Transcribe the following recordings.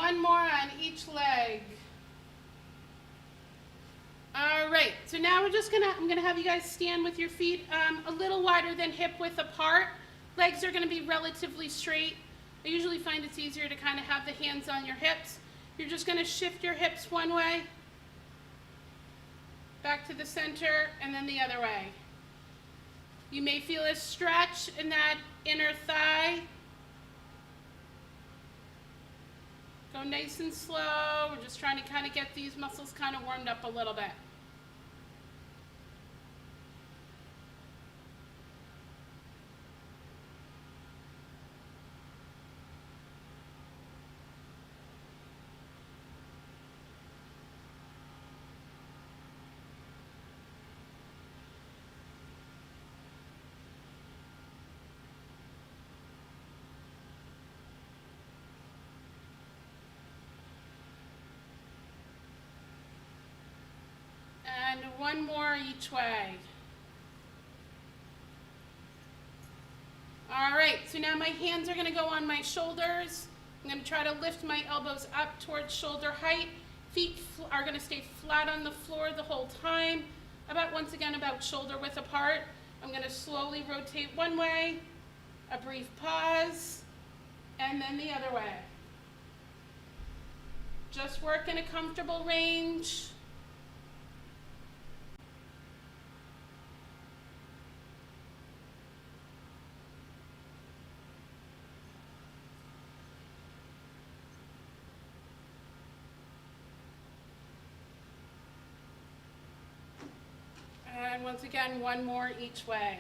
one more on each leg. All right, so now I'm gonna have you guys stand with your feet a little wider than hip width apart. Legs are gonna be relatively straight. I usually find it's easier to kind of have the hands on your hips. You're just gonna shift your hips one way, back to the center, and then the other way. You may feel a stretch in that inner thigh. Go nice and slow. We're just trying to kind of get these muscles kind of warmed up a little bit. And one more each way. All right, so now my hands are gonna go on my shoulders. I'm gonna try to lift my elbows up towards shoulder height. Feet are gonna stay flat on the floor the whole time. Once again, about shoulder width apart. I'm gonna slowly rotate one way, a brief pause, and then the other way. Just work in a comfortable range. And once again, one more each way.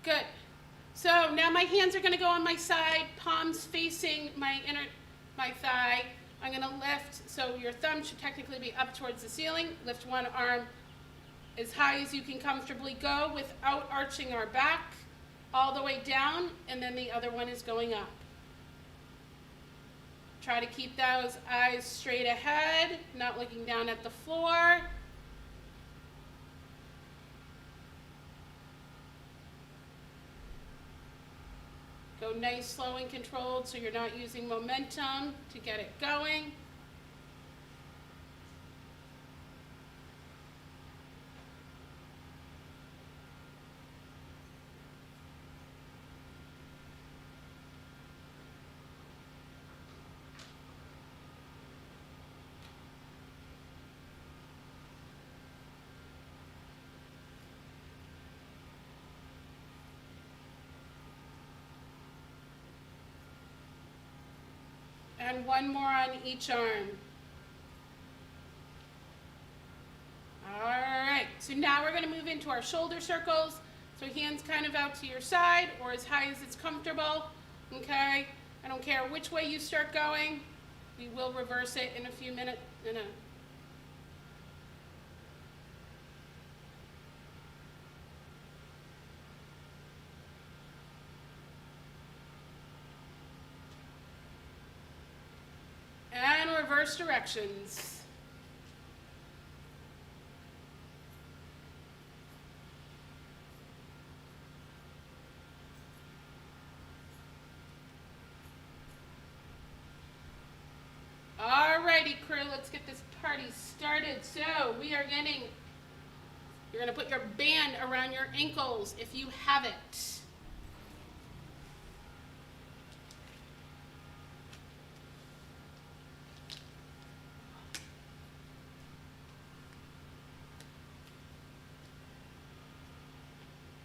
Good. So now my hands are going to go on my side, palms facing my thigh. I'm going to lift, so your thumb should technically be up towards the ceiling. Lift one arm as high as you can comfortably go without arching our back, all the way down, and then the other one is going up. Try to keep those eyes straight ahead, not looking down at the floor. Go nice, slow, and controlled so you're not using momentum to get it going. And one more on each arm. All right, so now we're going to move into our shoulder circles. So hands kind of out to your side or as high as it's comfortable, okay? I don't care which way you start going. We will reverse it in a few minutes. And reverse directions. Alrighty, crew, let's get this party started. So you're gonna put your band around your ankles if you have it.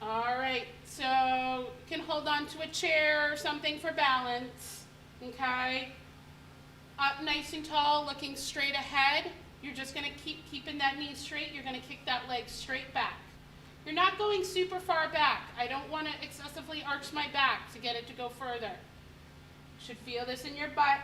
All right, so you can hold on to a chair or something for balance, okay? Up nice and tall, looking straight ahead. You're just gonna keep keeping that knee straight. You're gonna kick that leg straight back. You're not going super far back. I don't wanna excessively arch my back to get it to go further. You should feel this in your butt.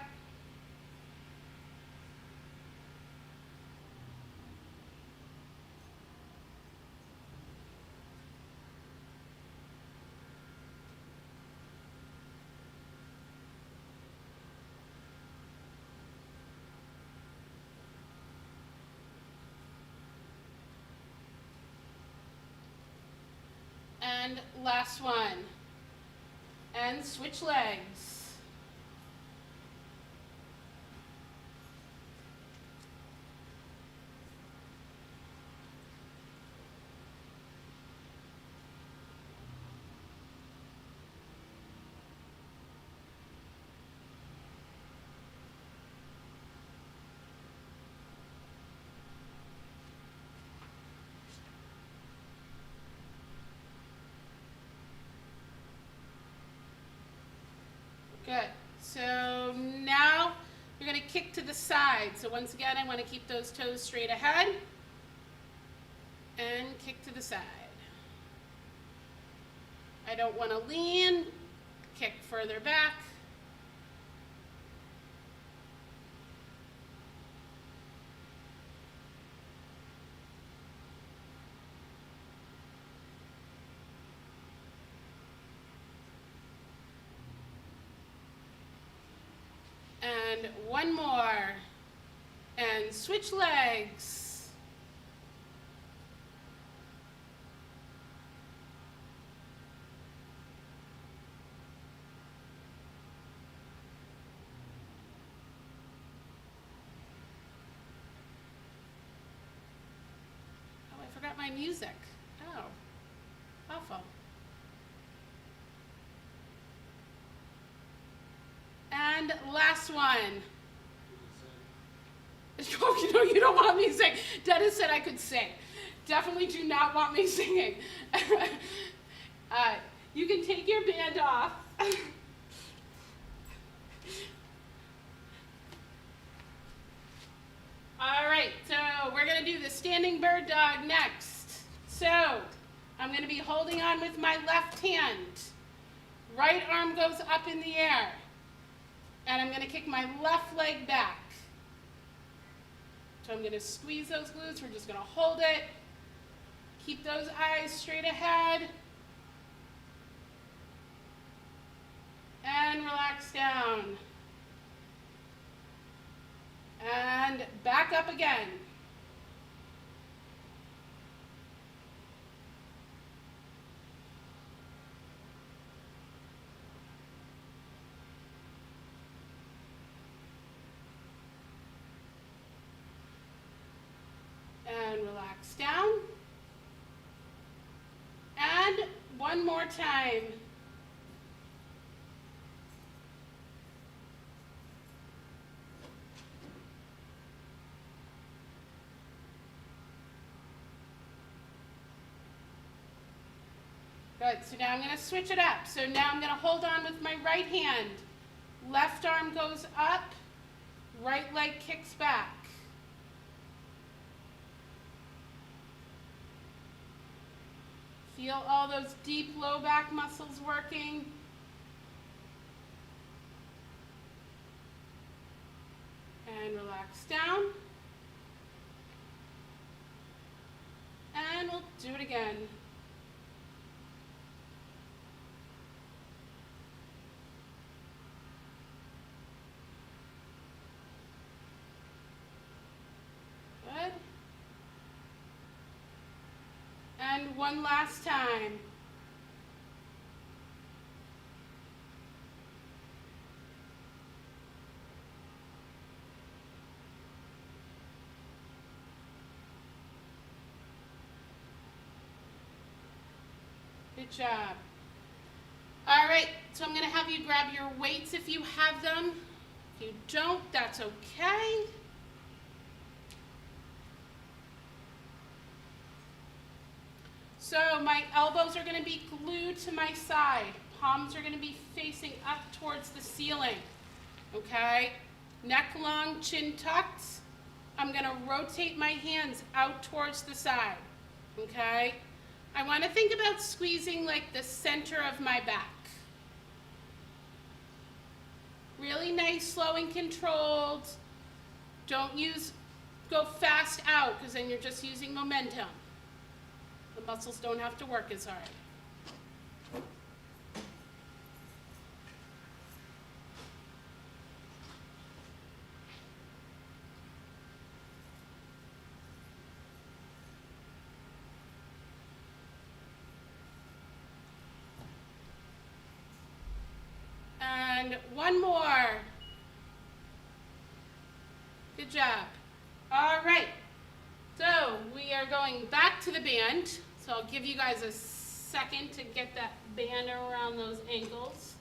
And last one. And switch legs. Good. So now you're going to kick to the side. So once again, I want to keep those toes straight ahead and kick to the side. I don't want to lean, kick further back. And one more. And switch legs. Oh, I forgot my music. Oh, awful. And last one. Oh, you don't want me to sing. Dennis said I could sing. Definitely do not want me singing. You can take your band off. All right, so we're going to do the standing bird dog next. So I'm going to be holding on with my left hand. Right arm goes up in the air. And I'm going to kick my left leg back. So I'm going to squeeze those glutes. We're just going to hold it. Keep those eyes straight ahead. And relax down. And back up again. And relax down. And one more time. Good, so now I'm going to switch it up. So now I'm going to hold on with my right hand. Left arm goes up, right leg kicks back. Feel all those deep low back muscles working. And relax down. And we'll do it again. Good. And one last time. Good job. All right, so I'm going to have you grab your weights if you have them. If you don't, that's okay. So my elbows are going to be glued to my side. Palms are going to be facing up towards the ceiling. Okay? Neck long, chin tucked. I'm going to rotate my hands out towards the side. Okay? I want to think about squeezing like the center of my back. Really nice, slow and controlled. Don't go fast out because then you're just using momentum. The muscles don't have to work as hard. And one more. Good job. All right. So we are going back to the band. So I'll give you guys a second to get that band around those ankles.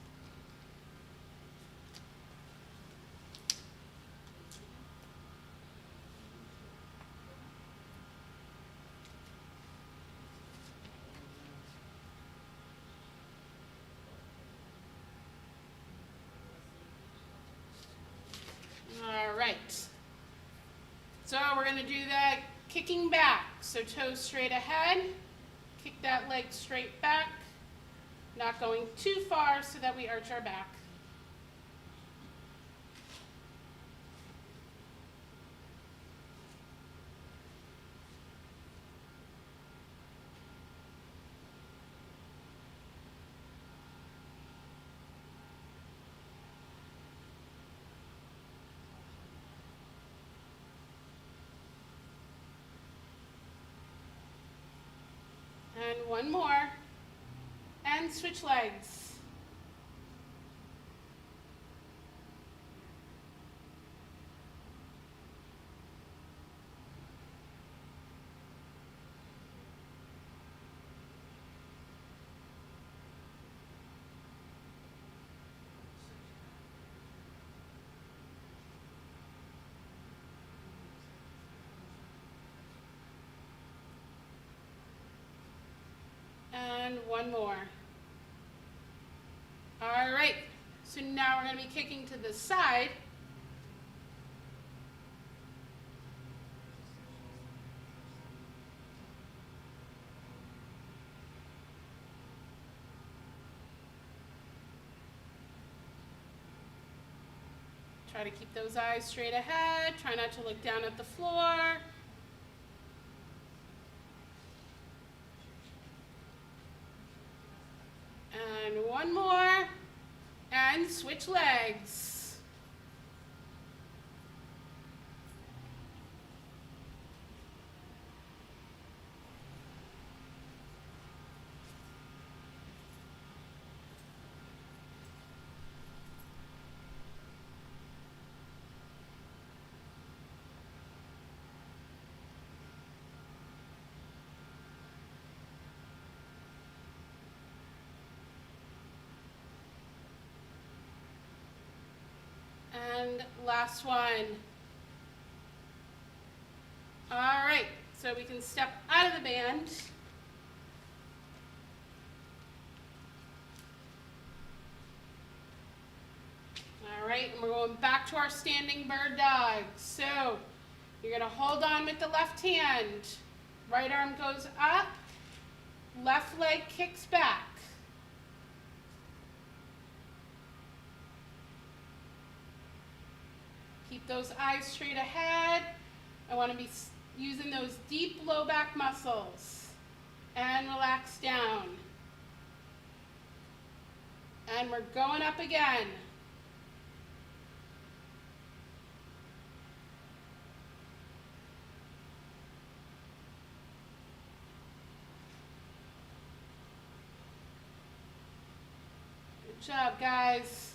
All right. So we're going to do that kicking back. So toes straight ahead. Kick that leg straight back. Not going too far so that we arch our back. And one more. And switch legs. And one more. All right, so now we're going to be kicking to the side. Try to keep those eyes straight ahead. Try not to look down at the floor. And one more. And switch legs. And last one. All right, so we can step out of the band. All right, and we're going back to our standing bird dog. So you're gonna hold on with the left hand. Right arm goes up, left leg kicks back. Keep those eyes straight ahead. I want to be using those deep low back muscles. And relax down. And we're going up again. Good job, guys.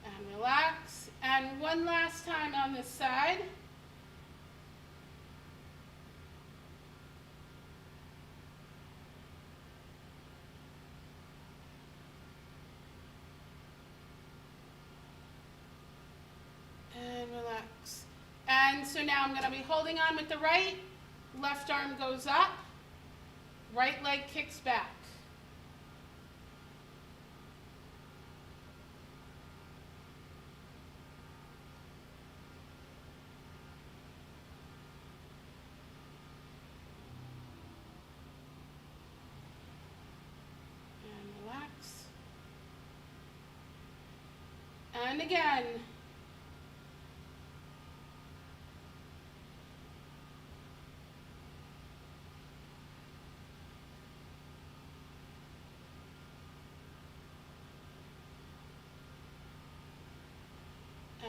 And relax. And one last time on this side. And relax. And so now I'm going to be holding on with the right. Left arm goes up. Right leg kicks back. And again.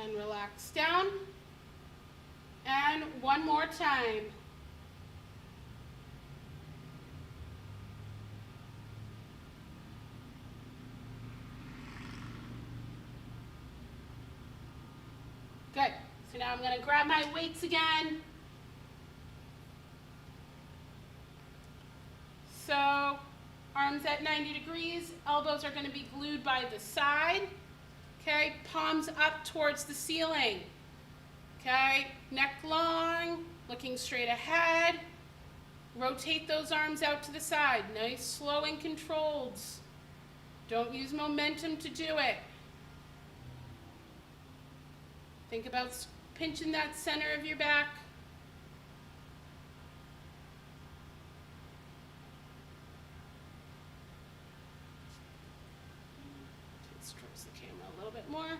And relax down. And one more time. So now I'm going to grab my weights again. So arms at 90 degrees, elbows are going to be glued by the side. Okay, palms up towards the ceiling. Okay, neck long, looking straight ahead. Rotate those arms out to the side. Nice, slow and controlled. Don't use momentum to do it. Think about pinching that center of your back. Let's towards the camera a little bit more.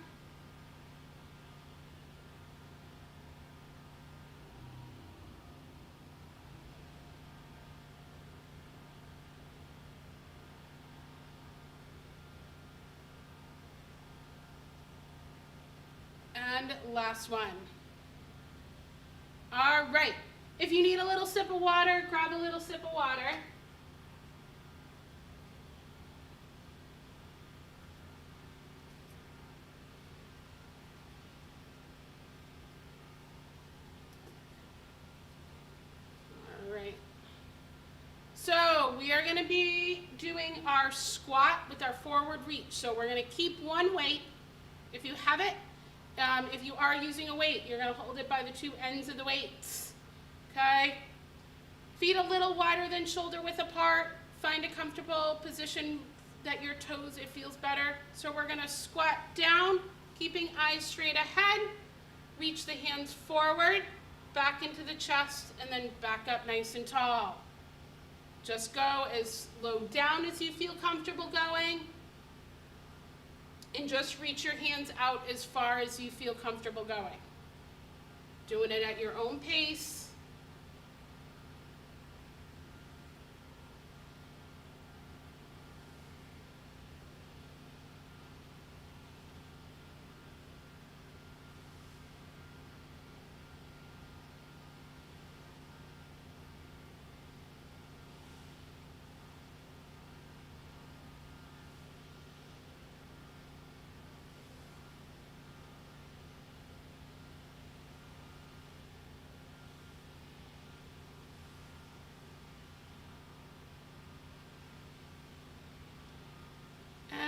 And last one. All right. If you need a little sip of water, grab a little sip of water. All right. So we are going to be doing our squat with our forward reach. So we're going to keep one weight. If you have it, if you are using a weight, you're going to hold it by the two ends of the weights. Okay? Feet a little wider than shoulder width apart. Find a comfortable position that your toes, it feels better. So we're going to squat down, keeping eyes straight ahead. Reach the hands forward, back into the chest, and then back up nice and tall. Just go as low down as you feel comfortable going. And just reach your hands out as far as you feel comfortable going. Doing it at your own pace.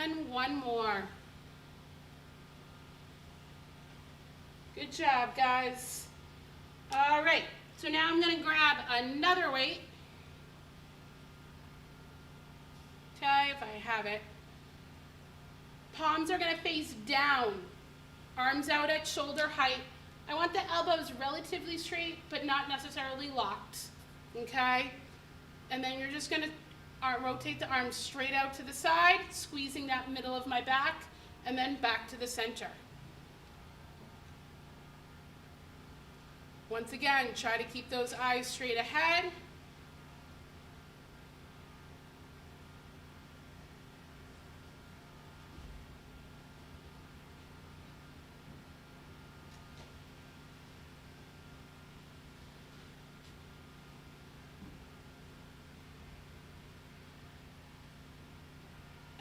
And one more. Good job, guys. All right, so now I'm going to grab another weight. Okay, if I have it. Palms are going to face down. Arms out at shoulder height. I want the elbows relatively straight, but not necessarily locked. Okay? And then you're just going to rotate the arms straight out to the side, squeezing that middle of my back, and then back to the center. Once again, try to keep those eyes straight ahead.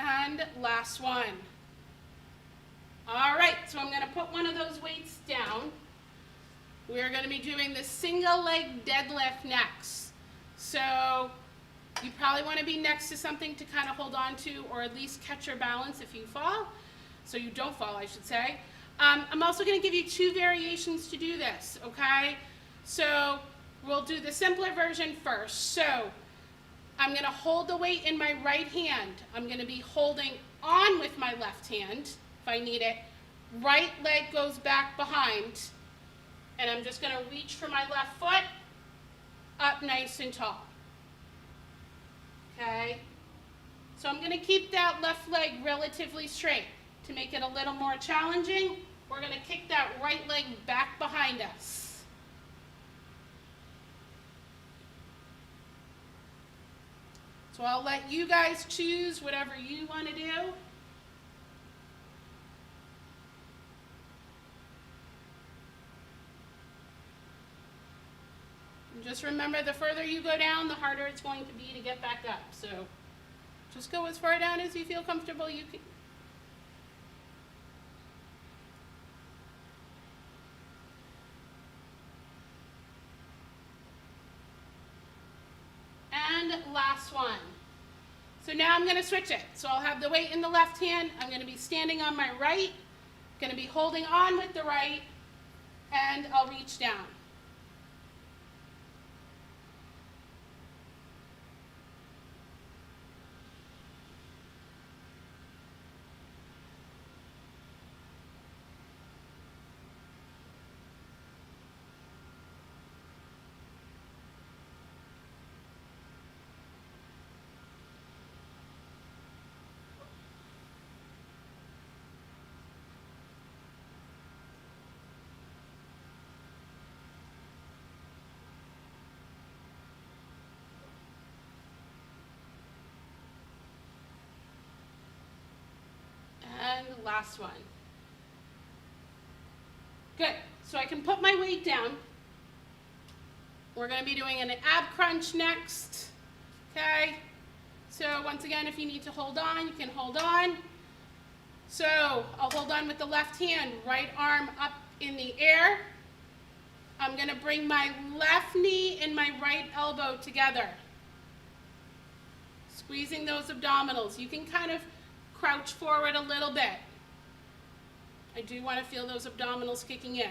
And last one. All right, so I'm going to put one of those weights down. We're going to be doing the single leg deadlift next. So you probably want to be next to something to kind of hold on to, or at least catch your balance if you fall. So you don't fall, I should say. I'm also going to give you two variations to do this, okay? So we'll do the simpler version first. So I'm going to hold the weight in my right hand. I'm going to be holding on with my left hand if I need it. Right leg goes back behind. And I'm just going to reach for my left foot up nice and tall. Okay? So I'm going to keep that left leg relatively straight. To make it a little more challenging, we're going to kick that right leg back behind us. So I'll let you guys choose whatever you want to do. And just remember, the further you go down, the harder it's going to be to get back up. So just go as far down as you feel comfortable. You can. last one. So now I'm gonna switch it. So I'll have the weight in the left hand. I'm gonna be standing on my right, gonna be holding on with the right, and I'll reach down. And the last one. Good. So I can put my weight down. We're going to be doing an ab crunch next. Okay? So once again, if you need to hold on, you can hold on. So I'll hold on with the left hand, right arm up in the air. I'm going to bring my left knee and my right elbow together. Squeezing those abdominals. You can kind of crouch forward a little bit. I do want to feel those abdominals kicking in.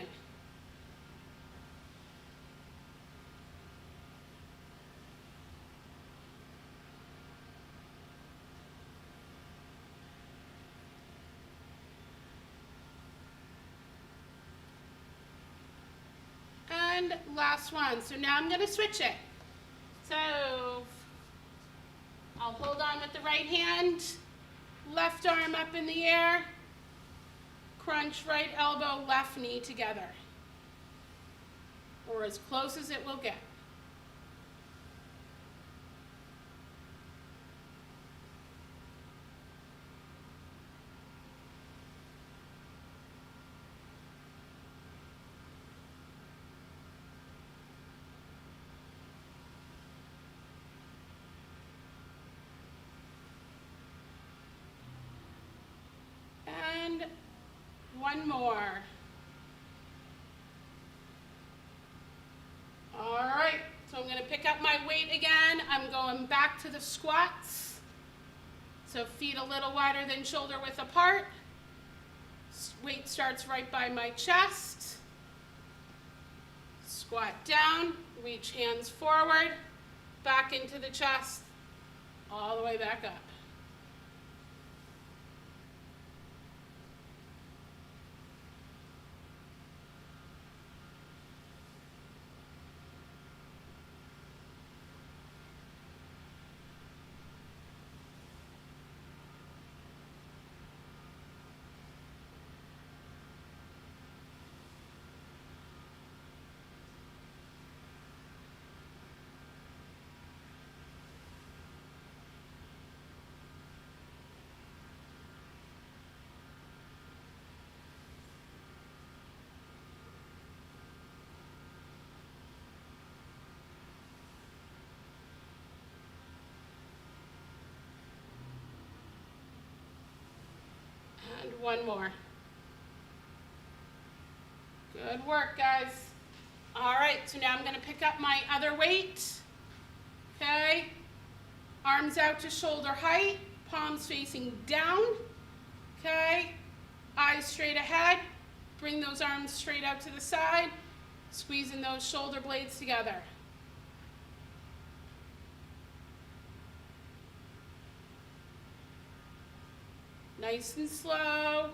And last one. So now I'm going to switch it. So I'll hold on with the right hand, left arm up in the air, crunch right elbow, left knee together, or as close as it will get. And one more. All right, so I'm going to pick up my weight again. I'm going back to the squats. So feet a little wider than shoulder width apart. Weight starts right by my chest. Squat down, reach hands forward, back into the chest, all the way back up. And one more. Good work, guys. All right, so now I'm going to pick up my other weight. Okay, arms out to shoulder height, palms facing down. Okay, eyes straight ahead. Bring those arms straight out to the side, squeezing those shoulder blades together. Nice and slow.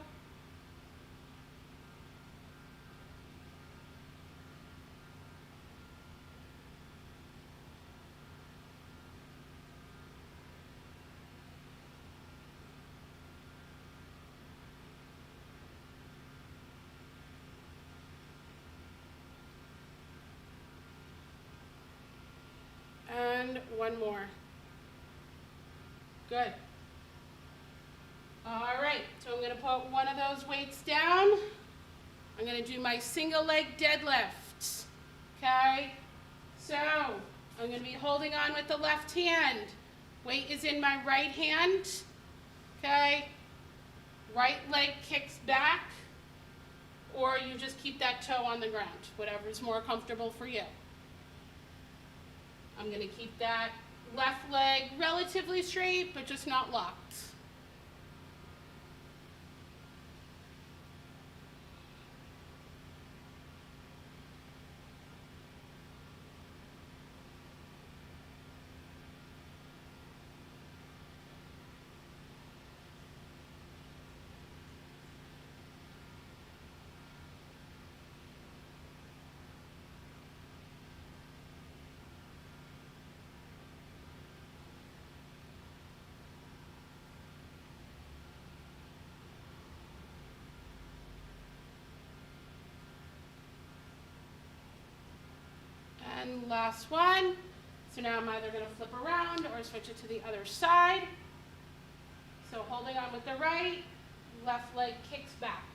And one more. Good. All right, so I'm going to put one of those weights down. I'm going to do my single leg deadlift. Okay, so I'm going to be holding on with the left hand. Weight is in my right hand. Okay, right leg kicks back, or you just keep that toe on the ground, whatever's more comfortable for you. I'm going to keep that Left leg relatively straight, but just not locked. And last one. So now I'm either going to flip around or switch it to the other side. So holding on with the right, left leg kicks back.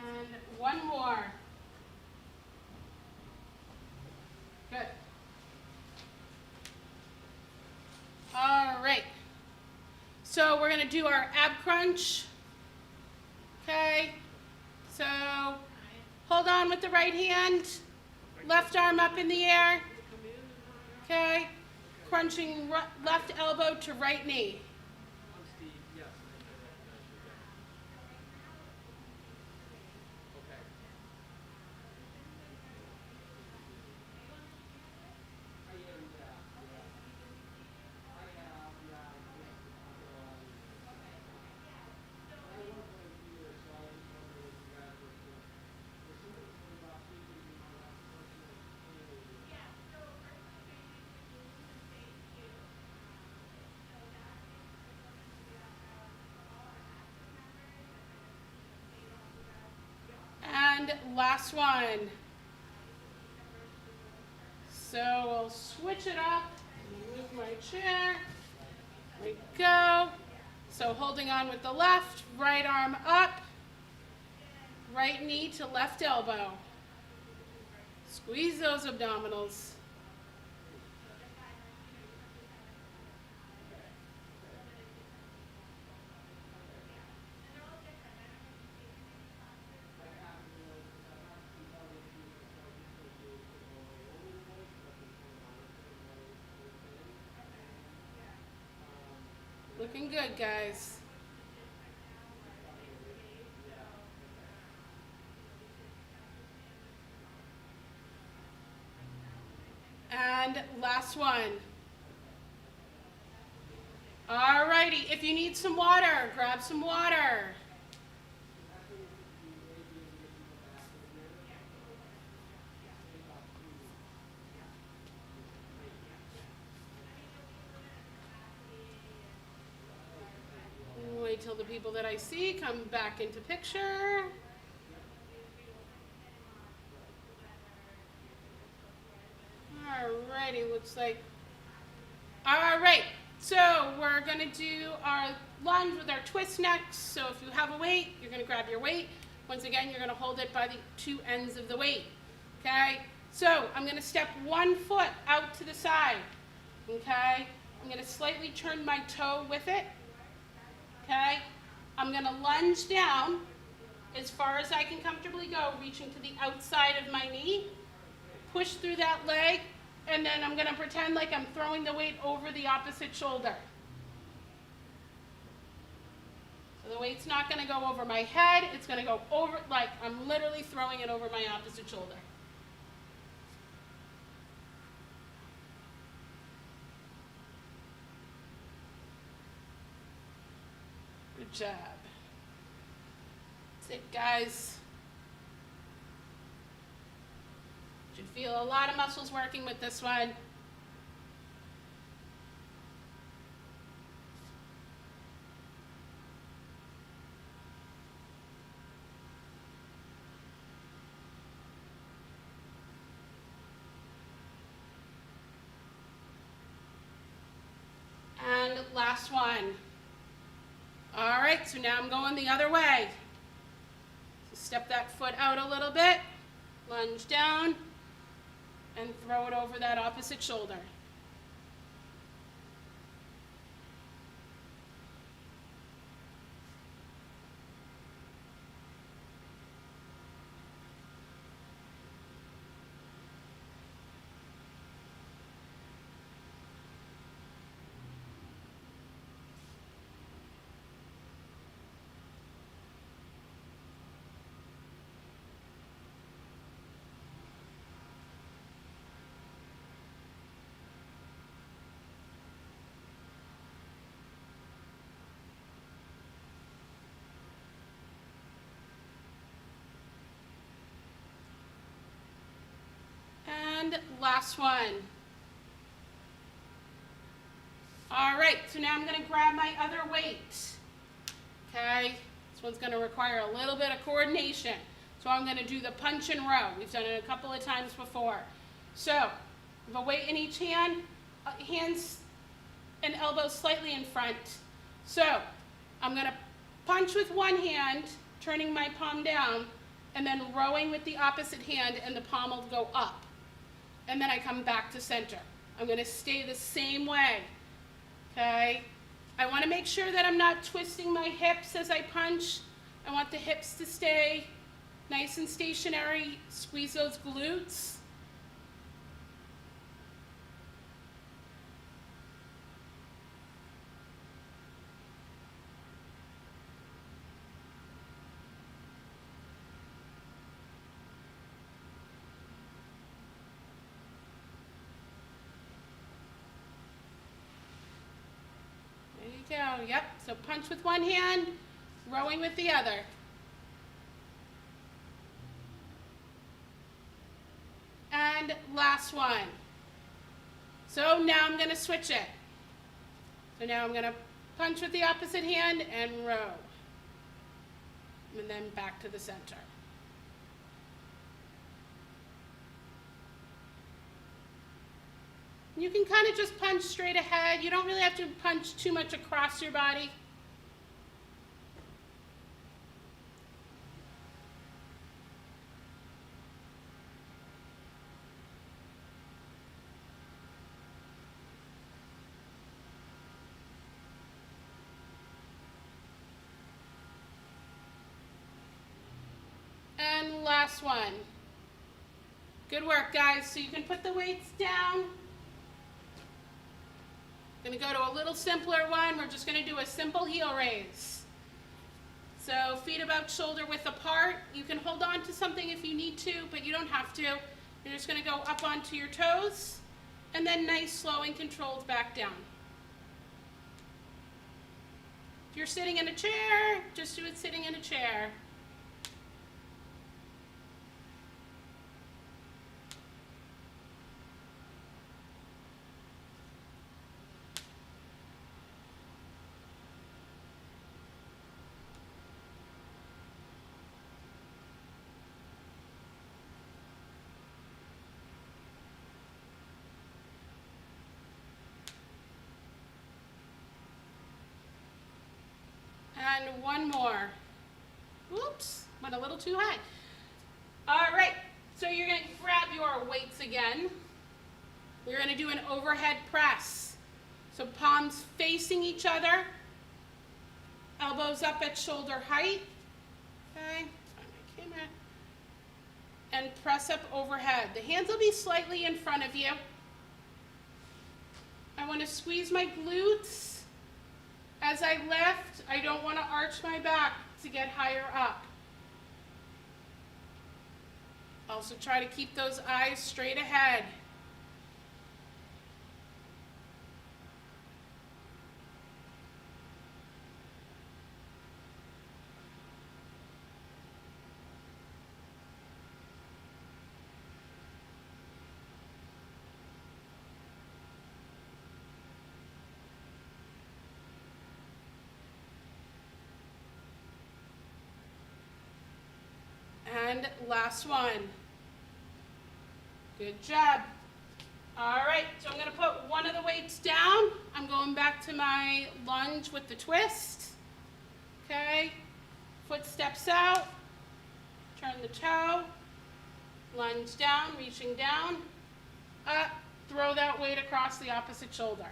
And one more. Good. All right. So we're going to do our ab crunch. Okay. So hold on with the right hand. Left arm up in the air. Okay. Crunching left elbow to right knee. And last one. So we'll switch it up. Move my chair. There we go. So holding on with the left, right arm up, right knee to left elbow. Squeeze those abdominals. Looking good, guys. And last one. All righty, if you need some water, grab some water. Wait till the people that I see come back into picture. Alrighty, looks like. Alright, so we're gonna do our lunge with our twist next. So if you have a weight, you're gonna grab your weight. Once again, you're gonna hold it by the two ends of the weight. Okay? So I'm gonna step one foot out to the side. Okay? I'm gonna slightly turn my toe with it. Okay? I'm gonna lunge down as far as I can comfortably go, reaching to the outside of my knee. Push through that leg, and then I'm gonna pretend like I'm throwing the weight over the opposite shoulder. So the weight's not gonna go over my head, it's gonna go over, like I'm literally throwing it over my opposite shoulder. Good job. That's it, guys. Did you Feel a lot of muscles working with this one. And last one. All right, so now I'm going the other way. So step that foot out a little bit, lunge down, and throw it over that opposite shoulder. And last one. All right, so now I'm gonna grab my other weight. Okay, this one's gonna require a little bit of coordination. So I'm gonna do the punch and row. We've done it a couple of times before. So, I have a weight in each hand, hands and elbows slightly in front. So, I'm gonna punch with one hand, turning my palm down, and then rowing with the opposite hand, and the palm will go up. And then I come back to center. I'm gonna stay the same way, okay? I wanna make sure that I'm not twisting my hips as I punch. I want the hips to stay nice and stationary. Squeeze those glutes. There you go, yep. So punch with one hand, rowing with the other. And last one. So now I'm gonna switch it. So now I'm gonna punch with the opposite hand and row. And then back to the center. You can kind of just punch straight ahead. You don't really have to punch too much across your body. And last one. Good work, guys. So you can put the weights down. Gonna go to a little simpler one. We're just gonna do a simple heel raise. So feet about shoulder width apart. You can hold on to something if you need to, but you don't have to. You're just gonna go up onto your toes, and then nice, slow, and controlled back down. If you're sitting in a chair, just do it sitting in a chair. And one more. Whoops, went a little too high. All right, so you're gonna grab your weights again. We're gonna do an overhead press. So palms facing each other, elbows up at shoulder height. Okay, find my camera. And press up overhead. The hands will be slightly in front of you. I wanna squeeze my glutes. As I lift, I don't want to arch my back to get higher up. Also try to keep those eyes straight ahead. And last one. Good job. All right, so I'm gonna put one of the weights down. I'm going back to my lunge with the twist. Okay, foot steps out, turn the toe, lunge down, reaching down, up, throw that weight across the opposite shoulder.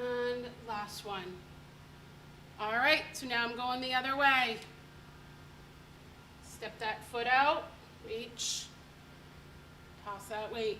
And last one. All right, so now I'm going the other way. Step that foot out, reach, toss that weight.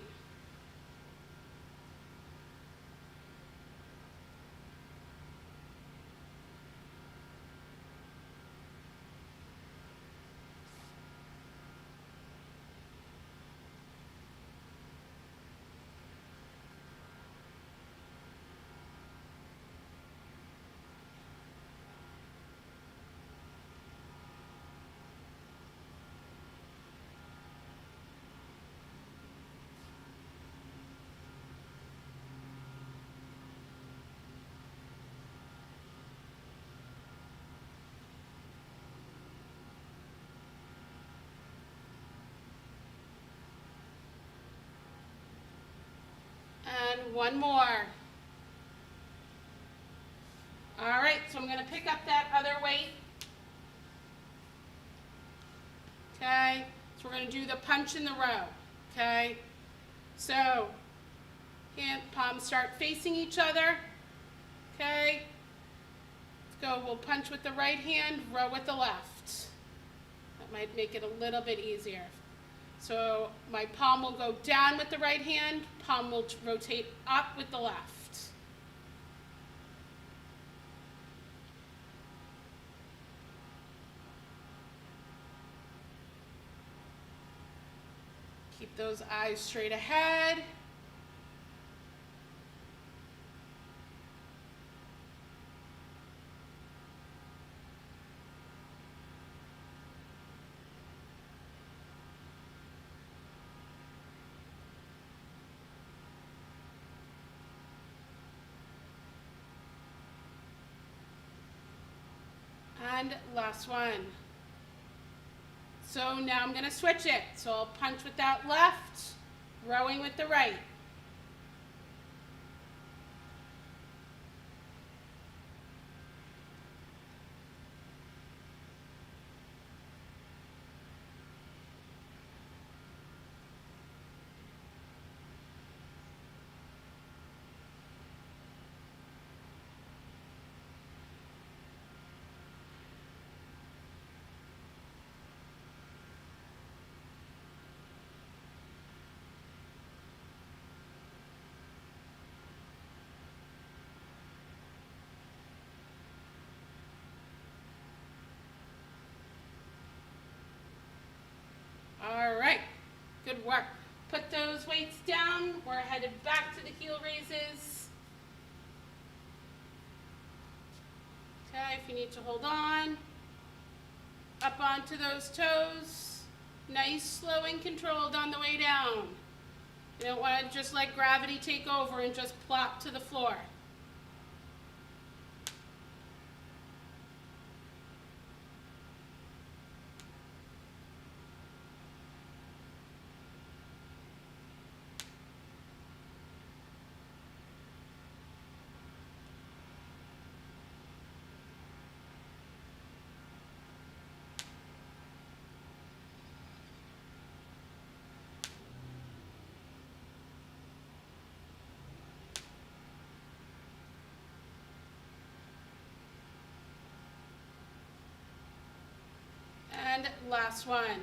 And one more. All right, so I'm going to pick up that other weight. Okay, so we're going to do the punch in the row. Okay, so hand, palms start facing each other. Okay, let's go. We'll punch with the right hand, row with the left. That might make it a little bit easier. So my palm will go down with the right hand, palm will rotate up with the left. Keep those eyes straight ahead. And last one. So now I'm going to switch it. So I'll punch with that left, rowing with the right. All right, good work. Put those weights down. We're headed back to the heel raises. Okay, if you need to hold on. Up onto those toes. Nice, slow and controlled on the way down. You don't want to just let gravity take over and just plop to the floor. Last one.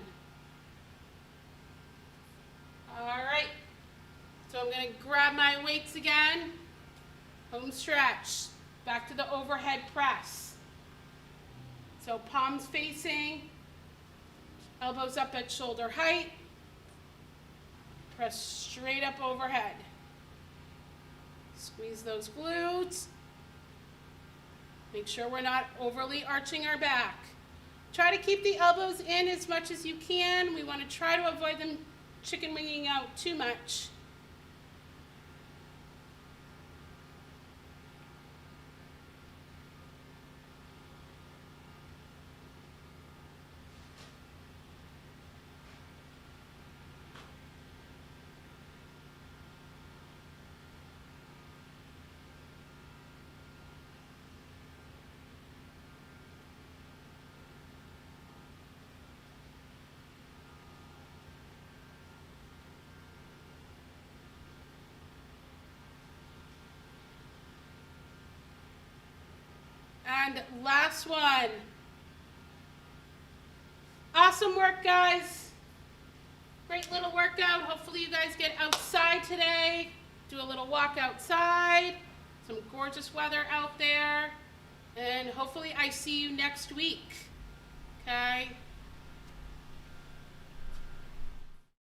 All right. So I'm going to grab my weights again. Home stretch. Back to the overhead press. So palms facing, elbows up at shoulder height. Press straight up overhead. Squeeze those glutes. Make sure we're not overly arching our back. Try to keep the elbows in as much as you can. We want to try to avoid them chicken winging out too much. And last one. Awesome work, guys. Great little workout. Hopefully you guys get outside today. Do a little walk outside. Some gorgeous weather out there. And hopefully I see you next week. Okay?